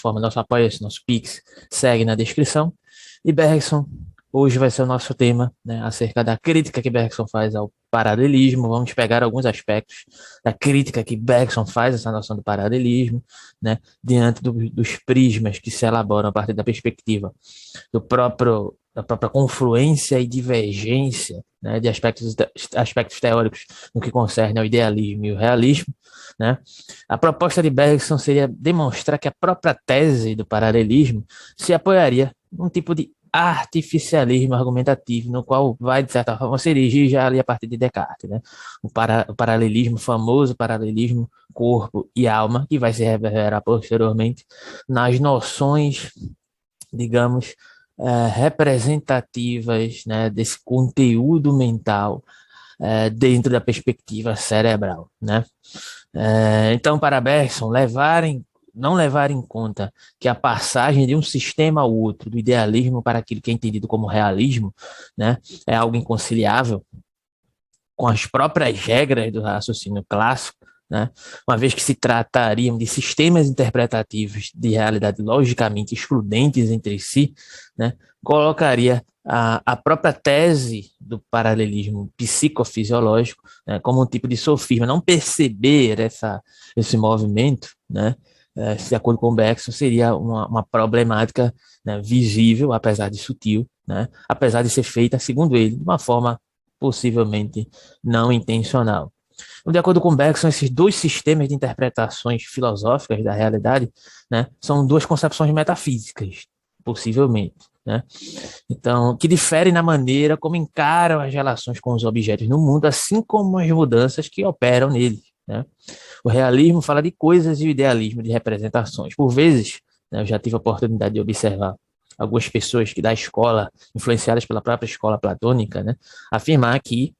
forma, nosso apoia-se, nosso Pix, segue na descrição. E Bergson, hoje vai ser o nosso tema, né, acerca da crítica que Bergson faz ao paralelismo. Vamos pegar alguns aspectos da crítica que Bergson faz a essa noção do paralelismo, né, diante dos prismas que se elaboram a partir da perspectiva da própria confluência e divergência, né, de aspectos teóricos no que concerne ao idealismo e o realismo, né. A proposta de Bergson seria demonstrar que a própria tese do paralelismo se apoiaria num tipo de artificialismo argumentativo, no qual vai, de certa forma, se erigir já ali a partir de Descartes, né? O paralelismo, o famoso paralelismo corpo e alma, que vai se reverberar posteriormente nas noções, digamos, representativas, né, desse conteúdo mental dentro da perspectiva cerebral, né? Então, para Bergson, não levar em conta que a passagem de um sistema ao outro, do idealismo para aquilo que é entendido como realismo, né, é algo inconciliável com as próprias regras do raciocínio clássico, né, uma vez que se tratariam de sistemas interpretativos de realidade logicamente excludentes entre si, né, colocaria a própria tese do paralelismo psicofisiológico, né, como um tipo de sofisma. Não perceber esse movimento, né, de acordo com Bergson, seria uma problemática, né, visível, apesar de sutil, né, apesar de ser feita, segundo ele, de uma forma possivelmente não intencional. De acordo com Bergson, esses dois sistemas de interpretações filosóficas da realidade, né, são duas concepções metafísicas, possivelmente, né? Então, que diferem na maneira como encaram as relações com os objetos no mundo, assim como as mudanças que operam neles, né? O realismo fala de coisas e o idealismo de representações. Por vezes, né, eu já tive a oportunidade de observar algumas pessoas que da escola, influenciadas pela própria escola platônica, né, afirmar que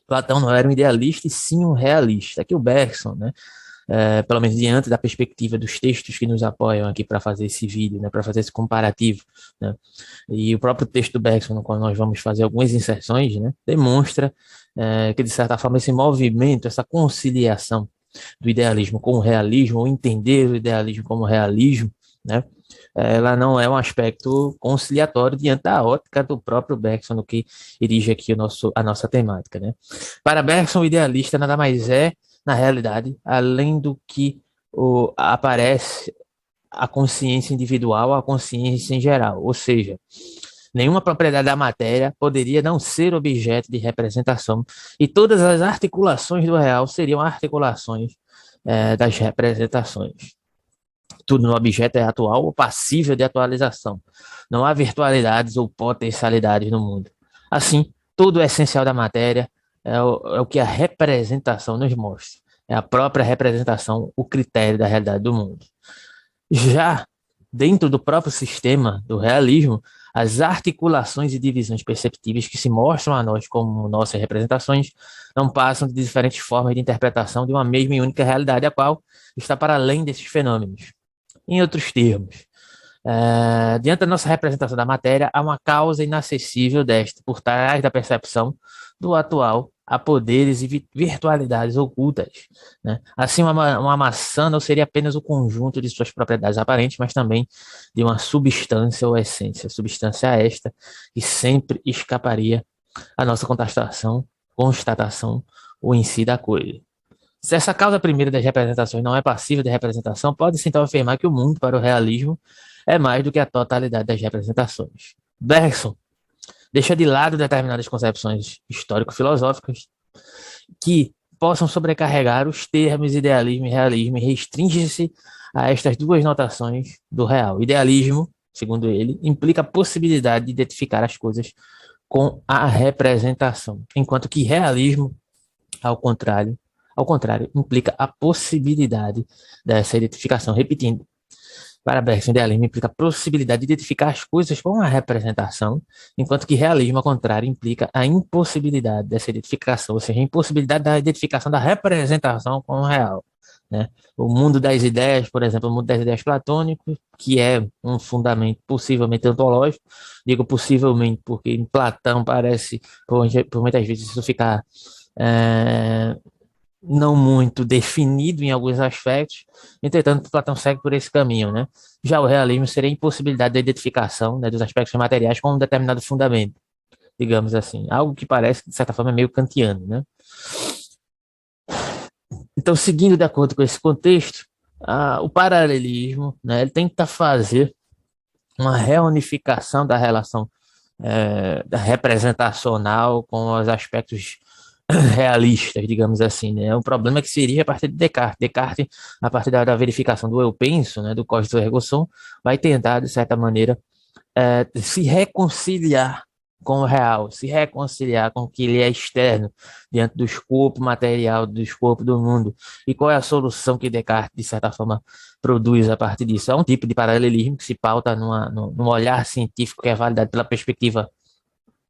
Platão não era um idealista e sim um realista. Aqui o Bergson, né, pelo menos diante da perspectiva dos textos que nos apoiam aqui para fazer esse vídeo, né, para fazer esse comparativo, né, e o próprio texto do Bergson, no qual nós vamos fazer algumas inserções, né, demonstra que, de certa forma, esse movimento, essa conciliação do idealismo com o realismo, ou entender o idealismo como realismo, né, ela não é um aspecto conciliatório diante da ótica do próprio Bergson, no que dirige aqui a nossa temática, né? Para Bergson, o idealista nada mais é, na realidade, além do que aparece a consciência individual, a consciência em geral, ou seja, nenhuma propriedade da matéria poderia não ser objeto de representação, e todas as articulações do real seriam articulações das representações. Tudo no objeto é atual ou passível de atualização. Não há virtualidades ou potencialidades no mundo. Assim, todo o essencial da matéria é o que a representação nos mostra. É a própria representação, o critério da realidade do mundo. Já dentro do próprio sistema do realismo, as articulações e divisões perceptíveis que se mostram a nós como nossas representações não passam de diferentes formas de interpretação de uma mesma e única realidade, a qual está para além desses fenômenos. Em outros termos, diante da nossa representação da matéria, há uma causa inacessível desta, por trás da percepção do atual a poderes e virtualidades ocultas, né? Assim, uma maçã não seria apenas o conjunto de suas propriedades aparentes, mas também de uma substância ou essência, substância esta que sempre escaparia à nossa constatação ou em si da coisa. Se essa causa primeira das representações não é passível de representação, pode-se então afirmar que o mundo, para o realismo, é mais do que a totalidade das representações. Bergson deixa de lado determinadas concepções histórico-filosóficas que possam sobrecarregar os termos idealismo e realismo e restringe-se a estas duas notações do real. Idealismo, segundo ele, implica a possibilidade de identificar as coisas com a representação, enquanto que realismo, ao contrário, implica a possibilidade dessa identificação. Repetindo, para Bergson, idealismo implica a possibilidade de identificar as coisas com a representação, enquanto que realismo, ao contrário, implica a impossibilidade dessa identificação, ou seja, a impossibilidade da identificação da representação com o real, né? O mundo das ideias, por exemplo, o mundo das ideias platônico, que é um fundamento possivelmente ontológico, digo possivelmente porque em Platão parece, por muitas vezes, isso ficar é, não muito definido em alguns aspectos, entretanto, Platão segue por esse caminho, né? Já o realismo seria a impossibilidade da identificação, né, dos aspectos materiais com um determinado fundamento, digamos assim, algo que parece, de certa forma, meio kantiano, né? Então, seguindo de acordo com esse contexto, o paralelismo, né, ele tenta fazer uma reunificação da relação da representacional com os aspectos realistas, digamos assim, né? O problema é que seria a partir de Descartes. Descartes, a partir da verificação do eu penso, né, do cogito ergo sum, vai tentar, de certa maneira, se reconciliar com o real, se reconciliar com o que ele é externo, diante do escopo material, do escopo do mundo. E qual é a solução que Descartes, de certa forma, produz a partir disso? É um tipo de paralelismo que se pauta num olhar científico que é validado pela perspectiva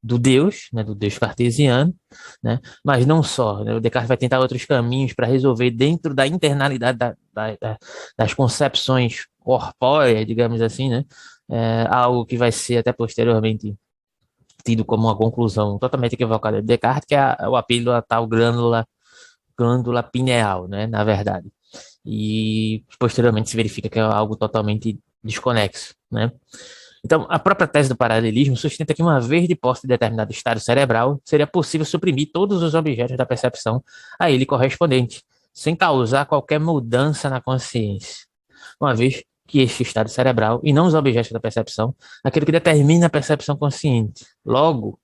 do Deus, né, do Deus cartesiano, né, mas não só, né, o Descartes vai tentar outros caminhos para resolver dentro da internalidade das concepções corpóreas, digamos assim, né, algo que vai ser até posteriormente tido como uma conclusão totalmente equivocada de Descartes, que é o apelo a tal glândula pineal, né, na verdade, e posteriormente se verifica que é algo totalmente desconexo, né. Então, a própria tese do paralelismo sustenta que, uma vez de posse de determinado estado cerebral, seria possível suprimir todos os objetos da percepção a ele correspondente, sem causar qualquer mudança na consciência, uma vez que este estado cerebral, e não os objetos da percepção, é aquele que determina a percepção consciente. Logo,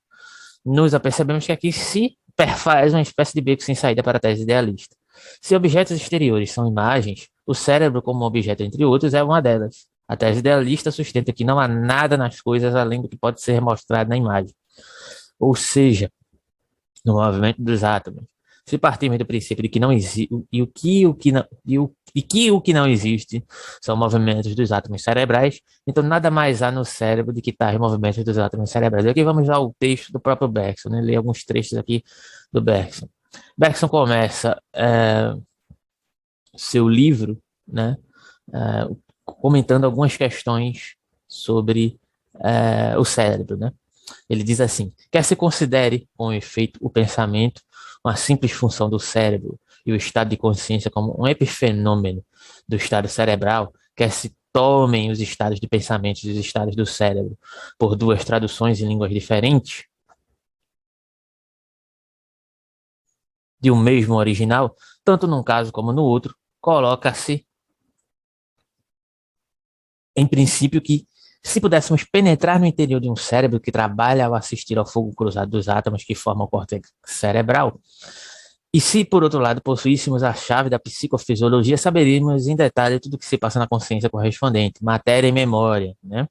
nos apercebemos que aqui se perfaz uma espécie de beco sem saída para a tese idealista. Se objetos exteriores são imagens, o cérebro, como objeto entre outros, é uma delas. A tese idealista sustenta que não há nada nas coisas além do que pode ser mostrado na imagem, ou seja, no movimento dos átomos. Se partirmos do princípio de que não existe o que não existe são movimentos dos átomos cerebrais, então nada mais há no cérebro do que tais movimentos dos átomos cerebrais. Aqui vamos ao texto do próprio Bergson, né? Ler alguns trechos aqui do Bergson. Bergson começa seu livro, né, comentando algumas questões sobre o cérebro, né? Ele diz assim: quer se considere, com efeito, o pensamento uma simples função do cérebro e o estado de consciência como um epifenômeno do estado cerebral, quer se tomem os estados de pensamento e os estados do cérebro por duas traduções em línguas diferentes de um mesmo original, tanto num caso como no outro, coloca-se em princípio que, se pudéssemos penetrar no interior de um cérebro que trabalha ao assistir ao fogo cruzado dos átomos que formam o córtex cerebral, e se, por outro lado, possuíssemos a chave da psicofisiologia, saberíamos em detalhe tudo o que se passa na consciência correspondente, matéria e memória, né?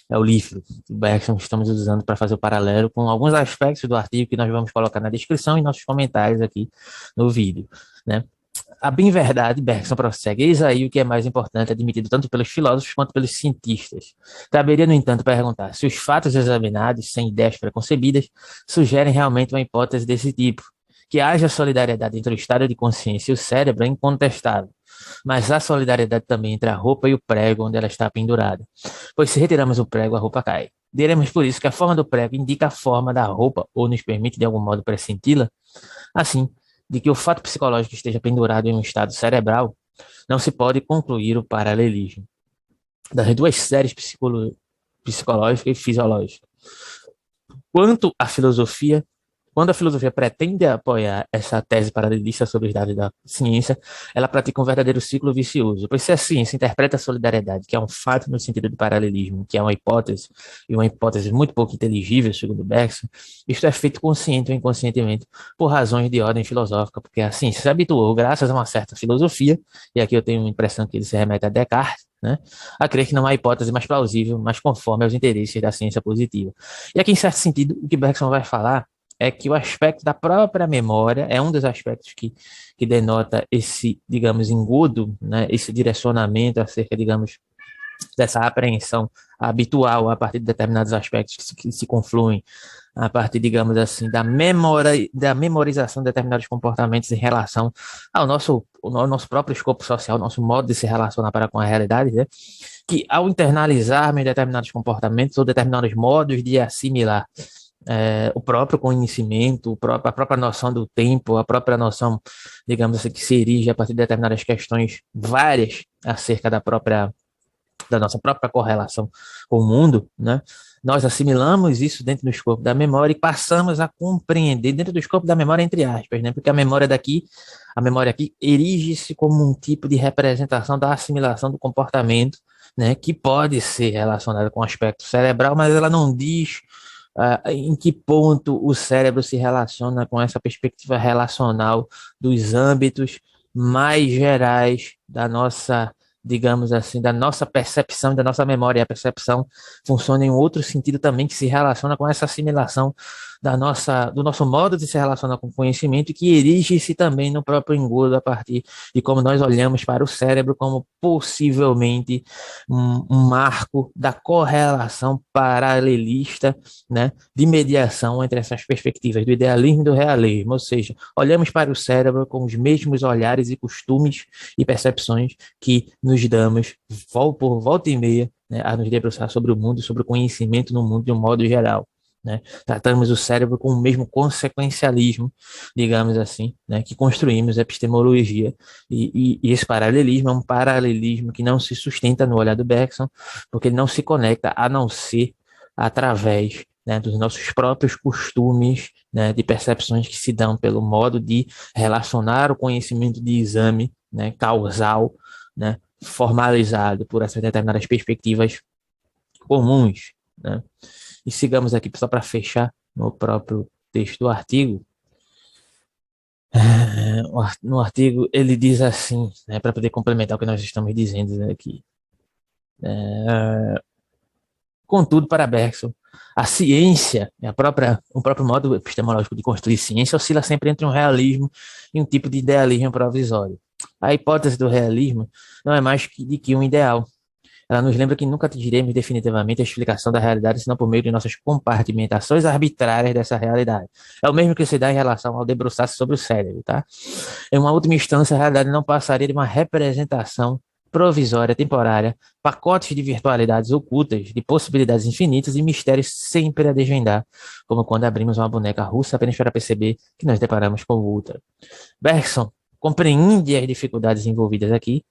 É o livro que Bergson estamos usando para fazer o paralelo com alguns aspectos do artigo que nós vamos colocar na descrição e nossos comentários aqui no vídeo, né? A bem verdade, Bergson prossegue, eis aí o que é mais importante, admitido tanto pelos filósofos quanto pelos cientistas. Caberia, no entanto, perguntar se os fatos examinados, sem ideias preconcebidas, sugerem realmente uma hipótese desse tipo. Que haja solidariedade entre o estado de consciência e o cérebro é incontestável, mas há solidariedade também entre a roupa e o prego onde ela está pendurada. Pois se retiramos o prego, a roupa cai. Diremos por isso que a forma do prego indica a forma da roupa ou nos permite de algum modo pressenti-la. Assim, de que o fato psicológico esteja pendurado em um estado cerebral, não se pode concluir o paralelismo das duas séries psicológica e fisiológica. Quanto à filosofia, quando a filosofia pretende apoiar essa tese paralelista sobre os dados da ciência, ela pratica um verdadeiro ciclo vicioso, pois se a ciência interpreta a solidariedade, que é um fato no sentido de paralelismo, que é uma hipótese, e uma hipótese muito pouco inteligível, segundo Bergson, isto é feito consciente ou inconscientemente por razões de ordem filosófica, porque a ciência se habituou, graças a uma certa filosofia, e aqui eu tenho a impressão que ele se remete a Descartes, né, a crer que não há hipótese mais plausível, mais conforme aos interesses da ciência positiva. E aqui, em certo sentido, o que Bergson vai falar é que o aspecto da própria memória é um dos aspectos que denota esse, digamos, engodo, né, esse direcionamento acerca, digamos, dessa apreensão habitual a partir de determinados aspectos que se confluem, a partir, digamos assim, da memorização de determinados comportamentos em relação ao nosso próprio escopo social, nosso modo de se relacionar para com a realidade, né? Que ao internalizarmos determinados comportamentos ou determinados modos de assimilar o próprio conhecimento, a própria noção do tempo, a própria noção, digamos assim, que se erige a partir de determinadas questões várias acerca da nossa própria correlação com o mundo, né? Nós assimilamos isso dentro do escopo da memória e passamos a compreender dentro do escopo da memória, entre aspas, né? Porque a memória aqui erige-se como um tipo de representação da assimilação do comportamento, né? Que pode ser relacionada com o aspecto cerebral, mas ela não diz em que ponto o cérebro se relaciona com essa perspectiva relacional dos âmbitos mais gerais da nossa, digamos assim, da nossa percepção, da nossa memória. A percepção funciona em um outro sentido também que se relaciona com essa assimilação do nosso modo de se relacionar com o conhecimento e que erige-se também no próprio engodo a partir de como nós olhamos para o cérebro como possivelmente um marco da correlação paralelista, né, de mediação entre essas perspectivas do idealismo e do realismo, ou seja, olhamos para o cérebro com os mesmos olhares e costumes e percepções que nos damos por volta e meia, né, a nos debruçar sobre o mundo, sobre o conhecimento no mundo de um modo geral. Né? Tratamos o cérebro com o mesmo consequencialismo, digamos assim, né, que construímos a epistemologia. E esse paralelismo é um paralelismo que não se sustenta no olhar do Bergson, porque ele não se conecta a não ser através, né, dos nossos próprios costumes, né, de percepções que se dão pelo modo de relacionar o conhecimento de exame, né, causal, né, formalizado por essas determinadas perspectivas comuns, né? E sigamos aqui só para fechar no próprio texto do artigo. No artigo ele diz assim, né, para poder complementar o que nós estamos dizendo aqui. Contudo, para Bergson, a ciência, o próprio modo epistemológico de construir ciência oscila sempre entre um realismo e um tipo de idealismo provisório. A hipótese do realismo não é mais de que um ideal. Ela nos lembra que nunca atingiremos definitivamente a explicação da realidade senão por meio de nossas compartimentações arbitrárias dessa realidade. É o mesmo que se dá em relação ao debruçar-se sobre o cérebro, tá? Em uma última instância, a realidade não passaria de uma representação provisória, temporária, pacotes de virtualidades ocultas, de possibilidades infinitas e mistérios sempre a desvendar, como quando abrimos uma boneca russa apenas para perceber que nos deparamos com outra. Bergson compreende as dificuldades envolvidas aqui,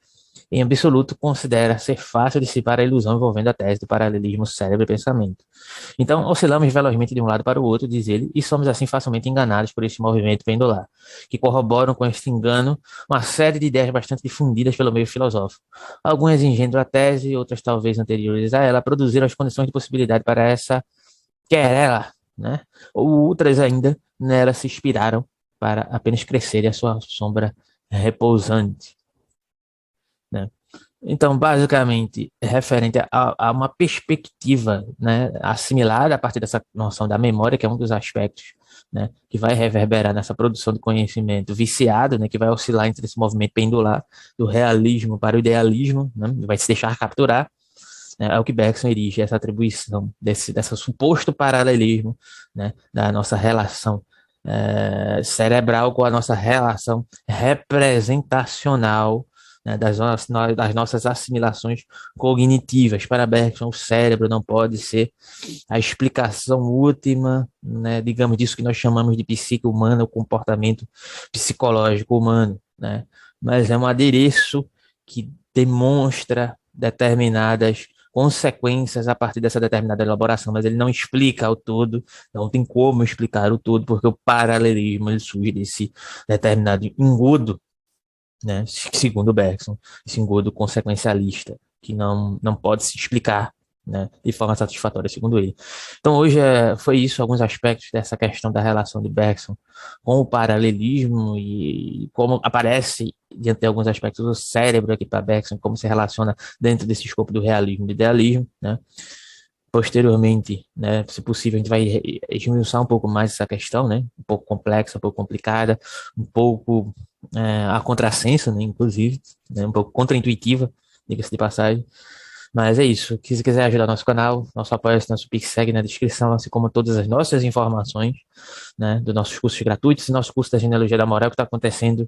em absoluto, considera ser fácil dissipar a ilusão envolvendo a tese do paralelismo cérebro e pensamento. Então, oscilamos velozmente de um lado para o outro, diz ele, e somos assim facilmente enganados por esse movimento pendular, que corroboram com este engano uma série de ideias bastante difundidas pelo meio filosófico. Algumas engendram a tese, outras talvez anteriores a ela, produziram as condições de possibilidade para essa querela, né? Ou outras ainda nela se inspiraram para apenas crescer a sua sombra repousante, né? Então, basicamente, é referente a uma perspectiva, né, assimilada a partir dessa noção da memória, que é um dos aspectos, né, que vai reverberar nessa produção de conhecimento viciado, né, que vai oscilar entre esse movimento pendular do realismo para o idealismo, né, vai se deixar capturar, né, é o que Bergson erige, essa atribuição desse suposto paralelismo, né, da nossa relação cerebral com a nossa relação representacional, né, das nossas assimilações cognitivas. Para Bergson, o cérebro não pode ser a explicação última, né, digamos, disso que nós chamamos de psique humana, o comportamento psicológico humano, né, mas é um adereço que demonstra determinadas consequências a partir dessa determinada elaboração, mas ele não explica o todo, não tem como explicar o todo, porque o paralelismo ele surge desse determinado engodo, né? Segundo Bergson, esse engodo consequencialista, que não pode se explicar, né, de forma satisfatória, segundo ele. Então, hoje foi isso, alguns aspectos dessa questão da relação de Bergson com o paralelismo e como aparece, diante de alguns aspectos, do cérebro aqui para Bergson, como se relaciona dentro desse escopo do realismo e do idealismo, né? Posteriormente, né, se possível, a gente vai esmiuçar um pouco mais essa questão, né, um pouco complexa, um pouco complicada, um pouco a contrassenso, né, inclusive, né, um pouco contraintuitiva, diga-se de passagem. Mas é isso. Se quiser ajudar nosso canal, nosso apoio, nosso Pix segue na descrição, assim como todas as nossas informações, né, dos nossos cursos gratuitos e nosso curso da Genealogia da Moral, que está acontecendo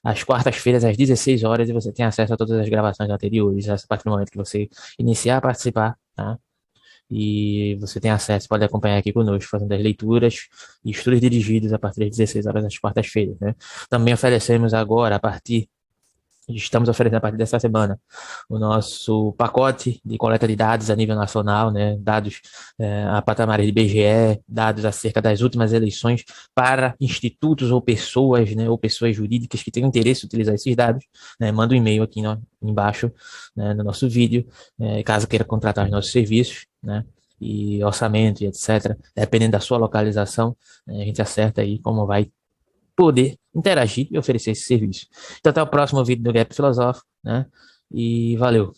às quartas-feiras, às 16 horas, e você tem acesso a todas as gravações anteriores, a partir do momento que você iniciar a participar, tá? e você tem acesso, pode acompanhar aqui conosco, fazendo as leituras e estudos dirigidos a partir das 16 horas das quartas-feiras, né? Também oferecemos agora, a partir Estamos oferecendo a partir dessa semana o nosso pacote de coleta de dados a nível nacional, né? Dados a patamares de IBGE, dados acerca das últimas eleições para institutos ou pessoas, né? Ou pessoas jurídicas que tenham interesse em utilizar esses dados, né? Manda um e-mail aqui embaixo, né? No nosso vídeo, caso queira contratar os nossos serviços, né? E orçamento e etc. Dependendo da sua localização, a gente acerta aí como vai poder interagir e oferecer esse serviço. Então, até o próximo vídeo do Gap Filosófico, né? E valeu.